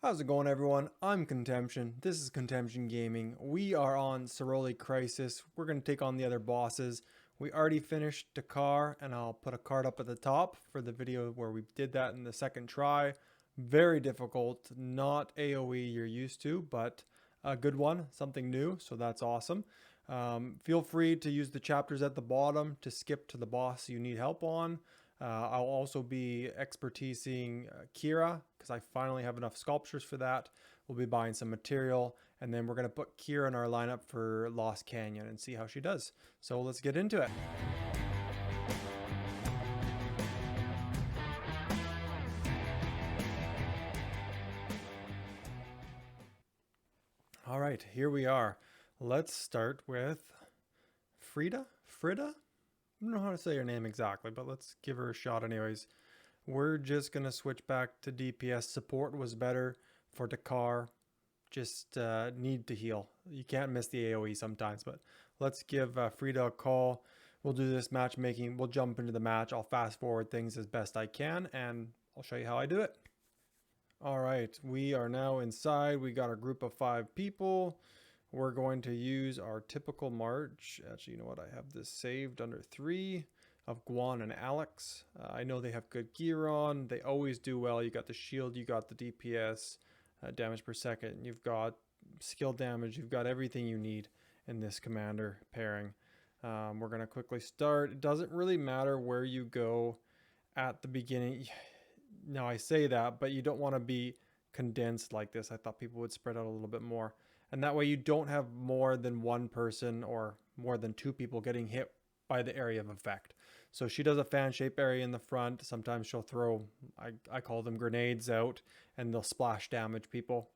How's it going, everyone? I'm Contemption. This is Contemption Gaming. We are on Ceroli Crisis. We're going to take on the other bosses. We already finished Dekal, and I'll put a card up at the top for the video where we did that in the second try. Very difficult, not AoE you're used to, but a good one, something new, so that's awesome. Feel free to use the chapters at the bottom to skip to the boss you need help on. I'll also be expertising Keira because I finally have enough sculptures for that. We'll be buying some material, and then we're going to put Keira in our lineup for Lost Canyon and see how she does. So let's get into it. All right, here we are. Let's start with Frida. Frida? I don't know how to say her name exactly, but let's give her a shot anyways. We're just going to switch back to DPS. Support was better for Dekal. Just need to heal. You can't miss the AoE sometimes, but let's give Frida a call. We'll do this matchmaking. We'll jump into the match. I'll fast forward things as best I can, and I'll show you how I do it. All right, we are now inside. We got a group of 5 people. We're going to use our typical march. Actually, you know what? I have this saved under 3 of Guan and Alex. I know they have good gear on. They always do well. You got the shield, you got the DPS, damage per second. You've got skill damage. You've got everything you need in this commander pairing. We're going to quickly start. It doesn't really matter where you go at the beginning. Now I say that, but you don't want to be condensed like this. I thought people would spread out a little bit more. And that way you don't have more than one person or more than 2 people getting hit by the area of effect. So she does a fan shape area in the front. Sometimes she'll throw, I call them grenades out, and they'll splash damage people.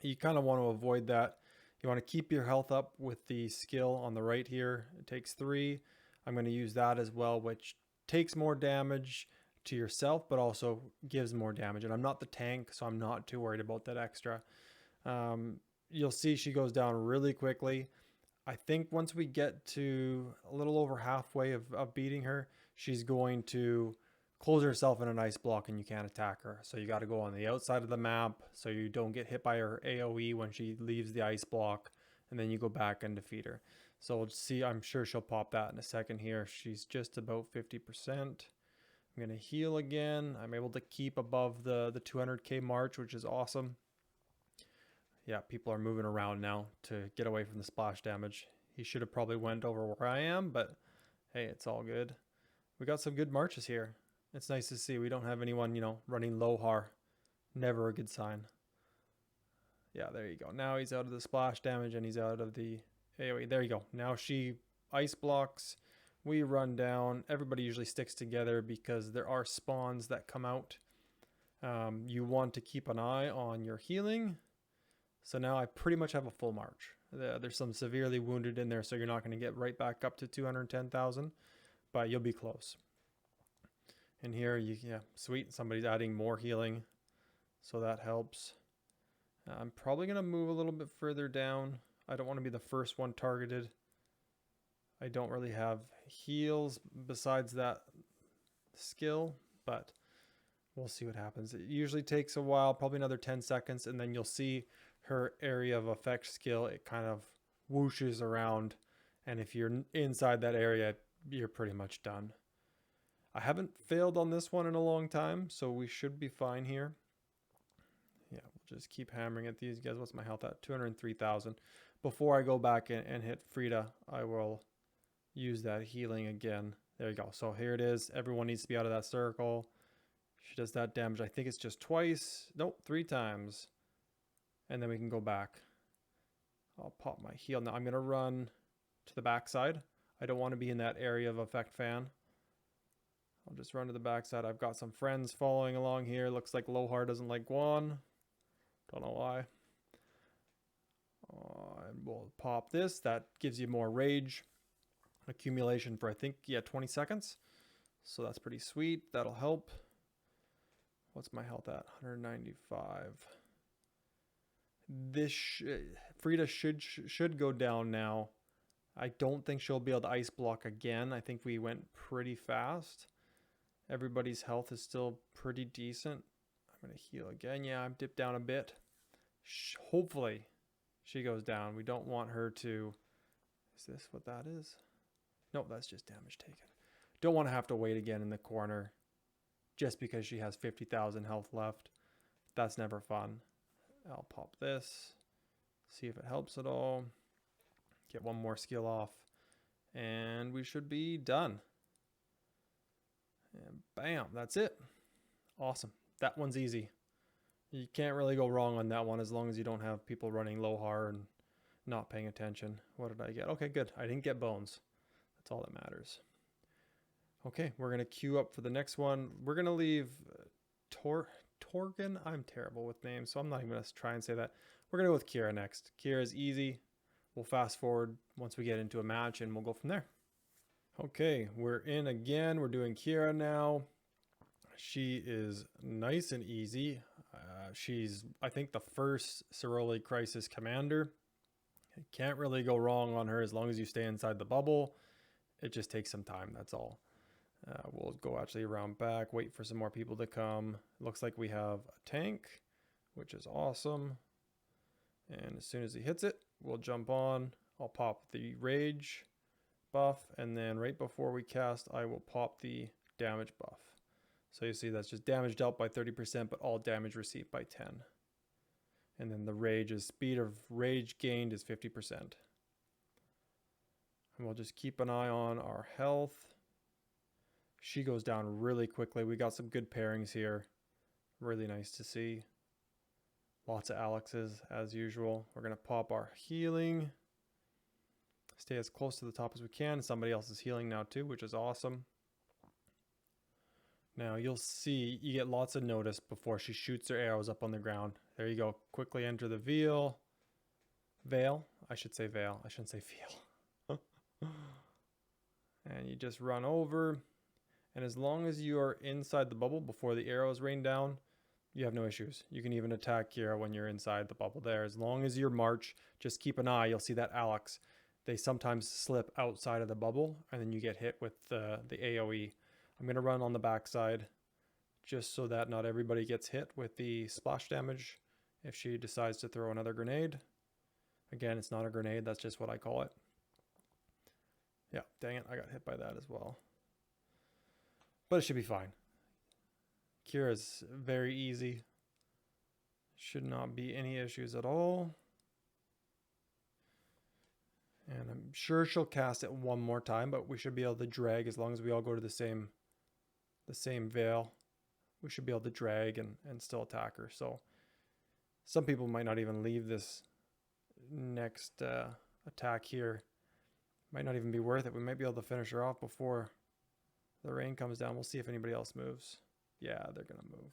You kind of want to avoid that. You want to keep your health up with the skill on the right here. It takes 3. I'm going to use that as well, which takes more damage to yourself, but also gives more damage. And I'm not the tank, so I'm not too worried about that extra. You'll see she goes down really quickly. I think once we get to a little over halfway of beating her, she's going to close herself in an ice block and you can't attack her. So you got to go on the outside of the map so you don't get hit by her AoE when she leaves the ice block, and then you go back and defeat her. So we'll see. I'm sure she'll pop that in a second here. She's just about 50%. I'm going to heal again. I'm able to keep above the 200k march, which is awesome. Yeah, people are moving around now to get away from the splash damage. He should have probably went over where I am, but hey, it's all good. We got some good marches here. It's nice to see we don't have anyone, running Lohar. Never a good sign. Yeah, there you go. Now he's out of the splash damage and he's out of the AoE. There you go. Now she ice blocks. We run down. Everybody usually sticks together because there are spawns that come out. You want to keep an eye on your healing. So now I pretty much have a full march. There's some severely wounded in there, so you're not going to get right back up to 210,000, but you'll be close. And here, yeah, sweet. Somebody's adding more healing, so that helps. I'm probably going to move a little bit further down. I don't want to be the first one targeted. I don't really have heals besides that skill, but we'll see what happens. It usually takes a while, probably another 10 seconds, and then you'll see her area of effect skill. It kind of whooshes around, and if you're inside that area, you're pretty much done. I haven't failed on this one in a long time, so we should be fine here. Yeah, we'll just keep hammering at these guys. What's my health at? 203,000. Before I go back and hit Frida, I will use that healing again. There you go. So here it is. Everyone needs to be out of that circle. She does that damage. I think it's just twice. Nope, 3 times. And then we can go back. I'll pop my heal. Now I'm going to run to the backside. I don't want to be in that area of effect fan. I'll just run to the backside. I've got some friends following along here. Looks like Lohar doesn't like Guan. Don't know why. And we'll pop this. That gives you more rage accumulation for, I think, 20 seconds. So that's pretty sweet. That'll help. What's my health at? 195. This Frida should go down now. I don't think she'll be able to ice block again. I think we went pretty fast. Everybody's health is still pretty decent. I'm going to heal again. Yeah, I'm dipped down a bit. Hopefully she goes down. We don't want her to... Is this what that is? No, that's just damage taken. Don't want to have to wait again in the corner just because she has 50,000 health left. That's never fun. I'll pop this. See if it helps at all. Get one more skill off. And we should be done. And bam, that's it. Awesome. That one's easy. You can't really go wrong on that one as long as you don't have people running low har and not paying attention. What did I get? Okay, good. I didn't get bones. That's all that matters. Okay, we're going to queue up for the next one. We're going to leave Torgny. I'm terrible with names, so I'm not even going to try and say that. We're going to go with Keira next. Keira is easy. We'll fast forward once we get into a match and we'll go from there. Okay, we're in again. We're doing Keira now. She is nice and easy. She's, I think, the first Ceroli Crisis commander. You can't really go wrong on her as long as you stay inside the bubble. It just takes some time, that's all. We'll go actually around back, wait for some more people to come. Looks like we have a tank, which is awesome. And as soon as he hits it, we'll jump on. I'll pop the rage buff, and then right before we cast, I will pop the damage buff. So you see that's just damage dealt by 30%, but all damage received by 10. And then the rage is speed of rage gained is 50%. And we'll just keep an eye on our health. She goes down really quickly. We got some good pairings here. Really nice to see. Lots of Alexes as usual. We're going to pop our healing. Stay as close to the top as we can. Somebody else is healing now too, which is awesome. Now you'll see you get lots of notice before she shoots her arrows up on the ground. There you go. Quickly enter the veil. Veil? I should say veil. I shouldn't say veil. And you just run over. And as long as you are inside the bubble before the arrows rain down, you have no issues. You can even attack Keira when you're inside the bubble there. As long as you're march, just keep an eye. You'll see that Alex. They sometimes slip outside of the bubble and then you get hit with the AoE. I'm going to run on the backside just so that not everybody gets hit with the splash damage if she decides to throw another grenade. Again, it's not a grenade. That's just what I call it. Yeah, dang it. I got hit by that as well. But it should be fine. Keira's very easy. Should not be any issues at all. And I'm sure she'll cast it one more time, but we should be able to drag as long as we all go to the same veil. We should be able to drag and still attack her. So some people might not even leave this next attack here. Might not even be worth it. We might be able to finish her off before the rain comes down. We'll see if anybody else moves. Yeah, they're going to move.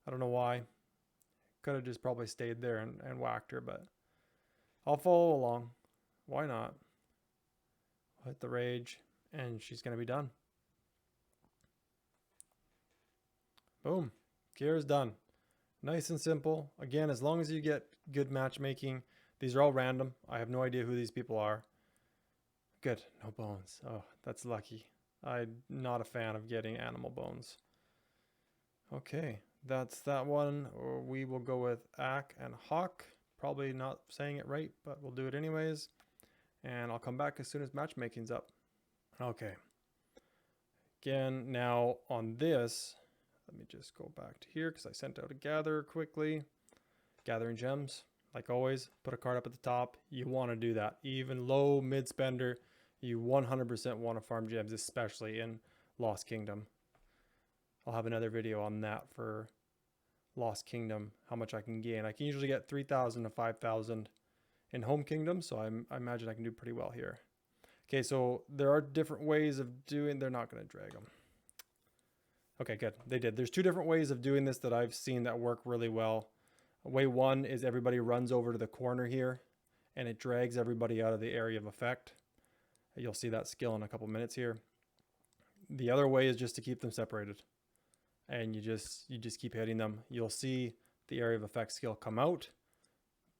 I don't know why. Could have just probably stayed there and whacked her, but I'll follow along. Why not? I'll hit the rage, and she's going to be done. Boom. Keira's done. Nice and simple. Again, as long as you get good matchmaking. These are all random. I have no idea who these people are. Good. No bones. Oh, that's lucky. I'm not a fan of getting animal bones. Okay, that's that one. Or we will go with Ak and Hawk. Probably not saying it right, but we'll do it anyways. And I'll come back as soon as matchmaking's up. Okay. Again, now on this, let me just go back to here because I sent out a gather quickly. Gathering gems, like always, put a card up at the top. You want to do that. Even low mid spender, you 100% want to farm gems, especially in Lost Kingdom. I'll have another video on that for Lost Kingdom, how much I can gain. I can usually get 3,000 to 5,000 in Home Kingdom, so I imagine I can do pretty well here. Okay, so there are different ways of doing... They're not going to drag them. Okay, good. They did. There's two different ways of doing this that I've seen that work really well. Way one is everybody runs over to the corner here, and it drags everybody out of the area of effect. You'll see that skill in a couple minutes here. The other way is just to keep them separated. And you just keep hitting them. You'll see the area of effect skill come out,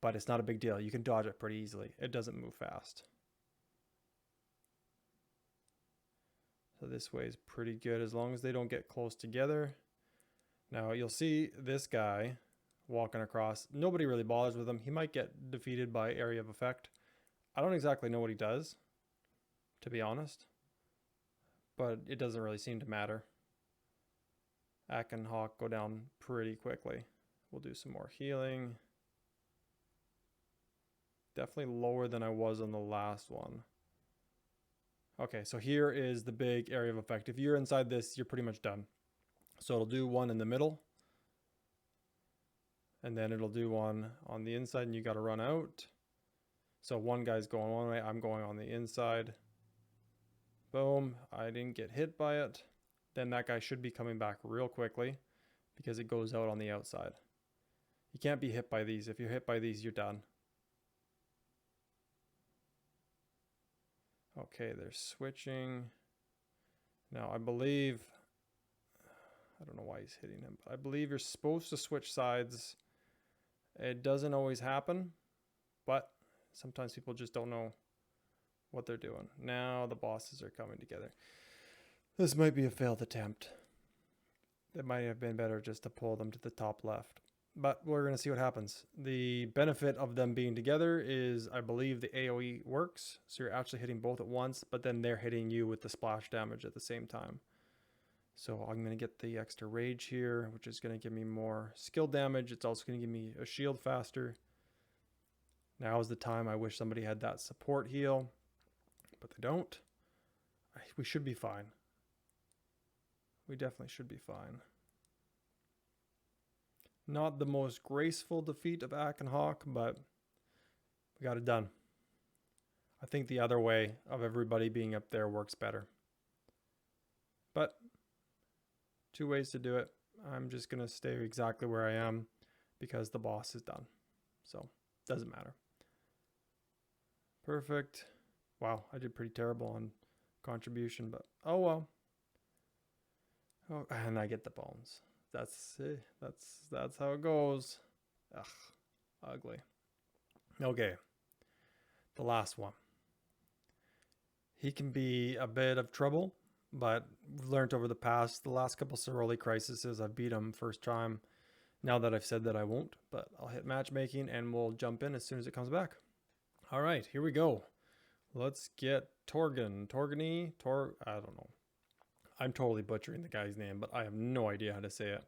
but it's not a big deal. You can dodge it pretty easily. It doesn't move fast. So this way is pretty good as long as they don't get close together. Now you'll see this guy walking across. Nobody really bothers with him. He might get defeated by area of effect. I don't exactly know what he does, to be honest, but it doesn't really seem to matter. Ak and Hawk go down pretty quickly. We'll do some more healing. Definitely lower than I was on the last one. Okay, so here is the big area of effect. If you're inside this, you're pretty much done. So it'll do one in the middle. And then it'll do one on the inside and you got to run out. So one guy's going one way, I'm going on the inside. Boom, I didn't get hit by it. Then that guy should be coming back real quickly because it goes out on the outside. You can't be hit by these. If you're hit by these, you're done. Okay, they're switching. Now, I believe, I don't know why he's hitting him, but I believe you're supposed to switch sides. It doesn't always happen, but sometimes people just don't know what they're doing. Now the bosses are coming together. This might be a failed attempt. It might have been better just to pull them to the top left. But we're going to see what happens. The benefit of them being together is I believe the AoE works. So you're actually hitting both at once, but then they're hitting you with the splash damage at the same time. So I'm going to get the extra rage here, which is going to give me more skill damage. It's also going to give me a shield faster. Now is the time. I wish somebody had that support heal, but they don't. We should be fine. We definitely should be fine. Not the most graceful defeat of Ak and Hawk, but we got it done. I think the other way of everybody being up there works better. But two ways to do it. I'm just going to stay exactly where I am because the boss is done. So, doesn't matter. Perfect. Wow, I did pretty terrible on contribution, but oh well. Oh, and I get the bones. That's it. That's how it goes. Ugh, ugly. Okay. The last one. He can be a bit of trouble, but we've learned over the last couple Ceroli Crises, I've beat him first time. Now that I've said that I won't, but I'll hit matchmaking and we'll jump in as soon as it comes back. All right, here we go. Let's get Torgny, I don't know. I'm totally butchering the guy's name, but I have no idea how to say it.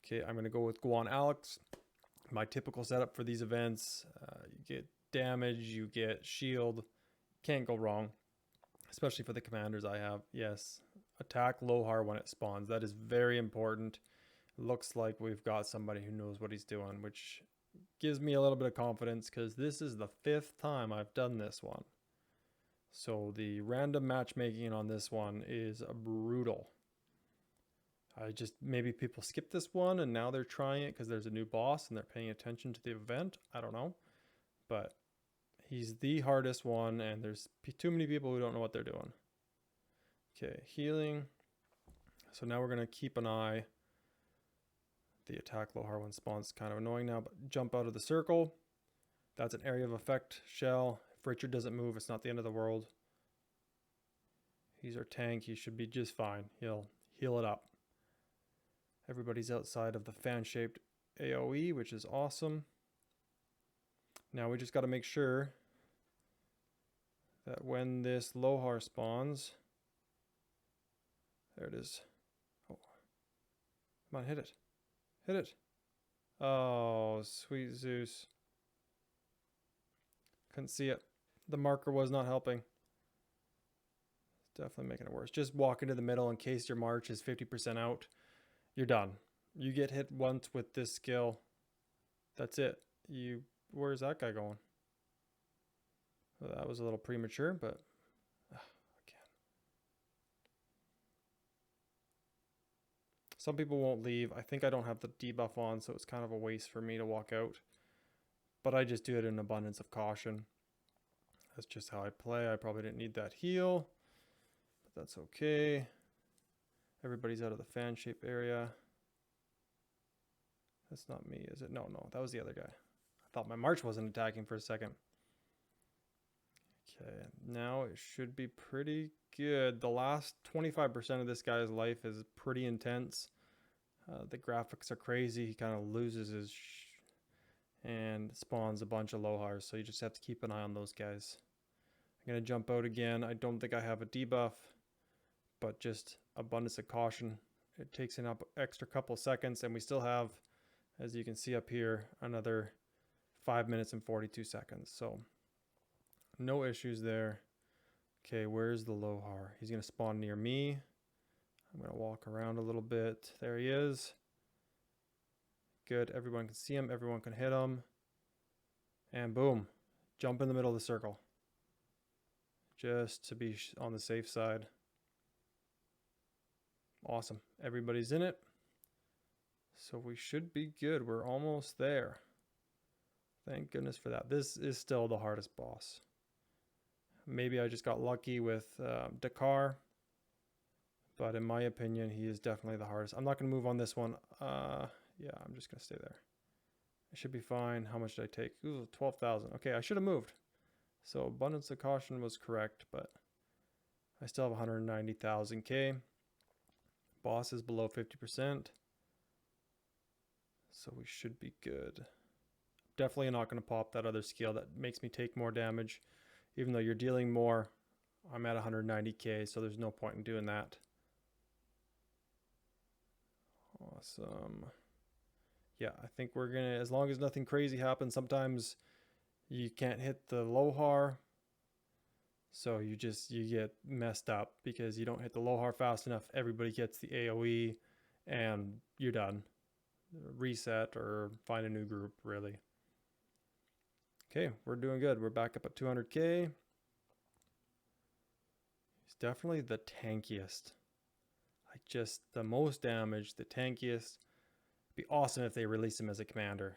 Okay, I'm going to go with Guan Alex. My typical setup for these events. You get damage, you get shield. Can't go wrong, especially for the commanders I have. Yes, attack Lohar when it spawns. That is very important. Looks like we've got somebody who knows what he's doing, which gives me a little bit of confidence because this is the 5th time I've done this one. So the random matchmaking on this one is brutal. Maybe people skip this one and now they're trying it because there's a new boss and they're paying attention to the event. I don't know. But he's the hardest one and there's too many people who don't know what they're doing. Okay, healing. So now we're going to keep an eye. The attack Lohar one spawns kind of annoying now, but jump out of the circle. That's an area of effect shell. If Richard doesn't move, it's not the end of the world. He's our tank. He should be just fine. He'll heal it up. Everybody's outside of the fan-shaped AoE, which is awesome. Now we just got to make sure that when this Lohar spawns, there it is. Oh, come on, hit it. Hit it. Oh, sweet Zeus. Couldn't see it. The marker was not helping. It's definitely making it worse. Just walk into the middle in case your march is 50% out. You're done. You get hit once with this skill. That's it. Where's that guy going? Well, that was a little premature, but again. Some people won't leave. I think I don't have the debuff on, so it's kind of a waste for me to walk out. But I just do it in abundance of caution. That's just how I play. I probably didn't need that heal, but that's okay. Everybody's out of the fan shape area. That's not me, is it? No, that was the other guy. I thought my march wasn't attacking for a second. Okay, now it should be pretty good. The last 25% of this guy's life is pretty intense. The graphics are crazy. He kind of loses his and spawns a bunch of Lohars, so you just have to keep an eye on those guys. I'm going to jump out again. I don't think I have a debuff, but just abundance of caution. It takes an extra couple seconds, and we still have, as you can see up here, another 5 minutes and 42 seconds. So no issues there. Okay, where's the Lohar? He's going to spawn near me. I'm going to walk around a little bit. There he is. Good. Everyone can see him. Everyone can hit him. And boom. Jump in the middle of the circle. Just to be on the safe side. Awesome. Everybody's in it. So we should be good. We're almost there. Thank goodness for that. This is still the hardest boss. Maybe I just got lucky with Dekal. But in my opinion, he is definitely the hardest. I'm not going to move on this one. Yeah, I'm just going to stay there. It should be fine. How much did I take? Ooh, 12,000. Okay, I should have moved. So abundance of caution was correct, but I still have 190,000 K. Boss is below 50%. So we should be good. Definitely not going to pop that other skill that makes me take more damage. Even though you're dealing more, I'm at 190K, so there's no point in doing that. Awesome. Yeah, I think we're going to, as long as nothing crazy happens, sometimes you can't hit the Lohar. So you get messed up because you don't hit the Lohar fast enough. Everybody gets the AoE and you're done. Reset or find a new group, really. Okay, we're doing good. We're back up at 200K. He's definitely the tankiest. Like just the most damage, the tankiest. Be awesome if they release him as a commander.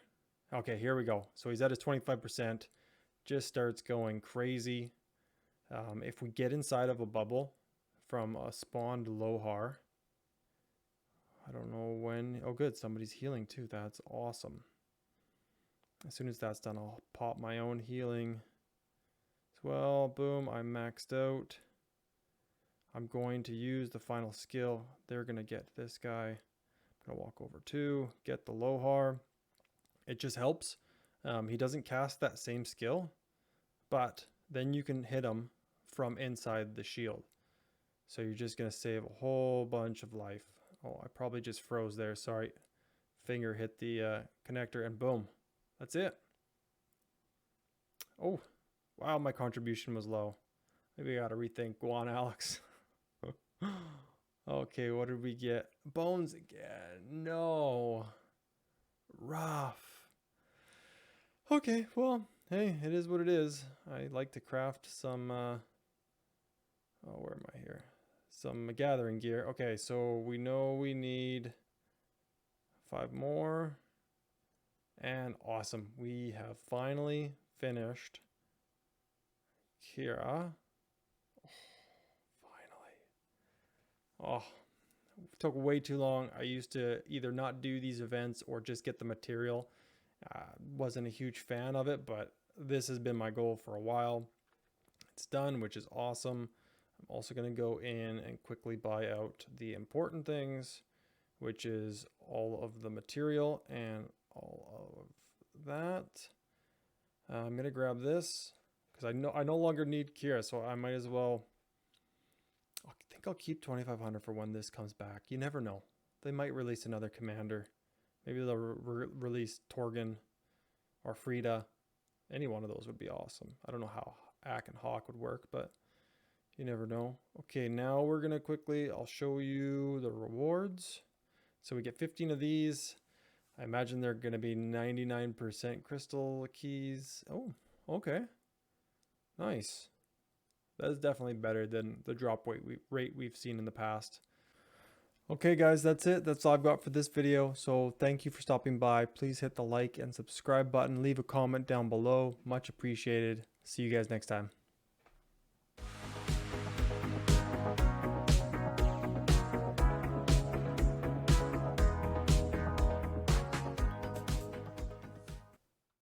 Okay, here we go. So he's at his 25%. Just starts going crazy. If we get inside of a bubble from a spawned Lohar, I don't know when. Oh, good. Somebody's healing too. That's awesome. As soon as that's done, I'll pop my own healing as well. Boom. I'm maxed out. I'm going to use the final skill. They're going to get this guy. I'm going to walk over to get the Lohar. It just helps. He doesn't cast that same skill, but then you can hit him from inside the shield. So you're just going to save a whole bunch of life. Oh, I probably just froze there. Sorry. Finger hit the connector and boom. That's it. Oh, wow. My contribution was low. Maybe I got to rethink. Go on, Alex. Okay, what did we get? Bones again. No. Rough. Okay, well, hey, it is what it is. I like to craft some, oh, where am I here? Some gathering gear. Okay, so we know we need 5 more. And awesome. We have finally finished Keira. Oh, it took way too long. I used to either not do these events or just get the material. Wasn't a huge fan of it, but this has been my goal for a while. It's done, which is awesome. I'm also going to go in and quickly buy out the important things, which is all of the material and all of that. I'm going to grab this because I no longer need Keira, so I might as well. I think I'll keep 2,500 for when this comes back. You never know. They might release another commander. Maybe they'll release Torgny or Frida. Any one of those would be awesome. I don't know how Ack and Hawk would work, but you never know. Okay, now we're going to quickly, I'll show you the rewards. So we get 15 of these. I imagine they're going to be 99% crystal keys. Oh, okay. Nice. That is definitely better than the drop rate we've seen in the past. Okay guys, that's it. That's all I've got for this video. So thank you for stopping by. Please hit the like and subscribe button. Leave a comment down below. Much appreciated. See you guys next time.